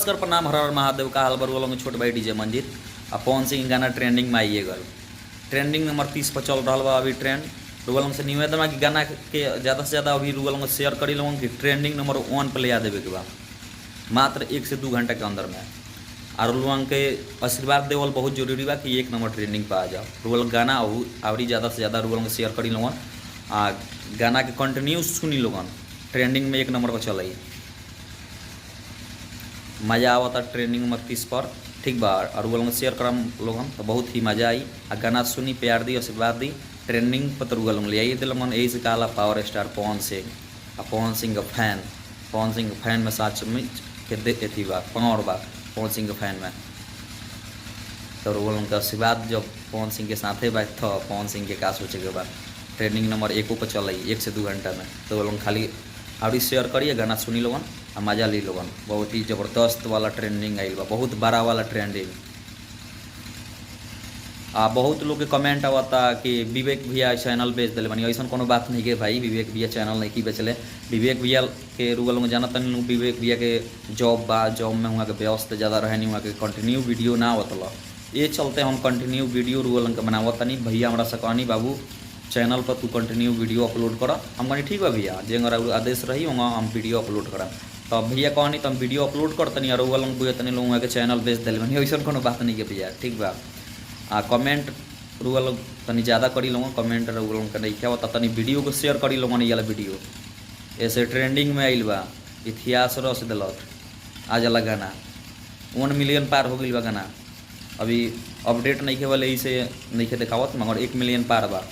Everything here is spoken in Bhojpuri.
नमस्कार प्रणाम, हर हर महादेव। का हाल बरुआ में छोट भाई डीजे मंजित आ पवन सिंह गाना ट्रेंडिंग में आइए गल। ट्रेंडिंग नंबर 30 पर चल रहा बा अभी ट्रेंड। रुगल से निवेदन बा कि गाना के ज़्यादा से ज़्यादा अभी रुगल शेयर करी लोगों कि ट्रेंडिंग नंबर 1 पर ले आ देवे के बा मात्र 1 से 2 घंटा के अंदर में। और लोगों के आशीर्वाद देवल बहुत जरूरी बा कि 1 नंबर ट्रेंडिंग पर आ जाओ। रुगल गाना आवरी ज़्यादा से ज़्यादा रुगल शेयर करी लोगन आ गाना के कंटिन्यू सुनी लोगन। ट्रेंडिंग में 1 नंबर पर चल मज़ा आवता ट्रेंडिंग नंबर 30 पर, ठीक बा। और वो लोग शेयर करम लोगन तो बहुत ही मज़ा आई। आ गाना सुनी, प्यार दी, आशीर्वाद दी। ट्रेंडिंग पर तो रुगल ले आई दिलमन यही से कहला पावर स्टार पवन सिंह। आ पवन सिंह का फैन, पवन सिंह के फैन में सच में के दे थी बा पावर बा पवन सिंह के फैन में। तो रुगल उनका आशीर्वाद जब पवन सिंह के साथे बात था, पवन सिंह के का सोचे के बाद ट्रेंडिंग नंबर 1 पर चल 1 से 2 घंटा में। तो वो लोग खाली और शेयर करिए, गाना सुनी लोगन आ मज़ा ली लोगन। बहुत ही ज़बरदस्त वाला ट्रेंडिंग आई बा, बहुत बड़ा वाला ट्रेंडिंग। बहुत लोग के कमेंट आवता कि विवेक भैया चैनल बेच दिले बनी। ऐसा कोनो बात नहीं के भाई, विवेक भैया चैनल नहीं की बेचले। विवेक भैया के रुगल में जाना तनी लोग विवेक भैया के जॉब बा, जॉब में वहाँ के व्यस्त ज़्यादा रहे नहीं, वहाँ के कंटिन्यू वीडियो ना आवतल। ये चलते हम कंटिन्यू वीडियो रुगल के बनावत तनी। भैया हमारा सकनी बाबू चैनल पर तू कंटिन्यू वीडियो अपलोड कर। हम कहनी ठीक बा भैया, जेंगर आदेश रही होगा हम वीडियो अपलोड करा। तो भैया कहनी तो हम वीडियो अपलोड करतनी और वो लोग बुझे तनी लोग के चैनल बेच दिल बनी। ऐसा कोनो बात नहीं के भैया, ठीक बा। कमेंट रुगल तनी ज़्यादा करी लोग, कमेंट रुगल के नहीं क्या होता तनी वीडियो को शेयर करी लोग। ये वीडियो ऐसे ट्रेंडिंग में आइल बा, इतिहास रस दिलक। आज वाला गाना 1 मिलियन पार हो गई बा गाना। अभी अपडेट नहीं के वाले इसे नहीं के दिखावत, मगर 1 मिलियन पार बा।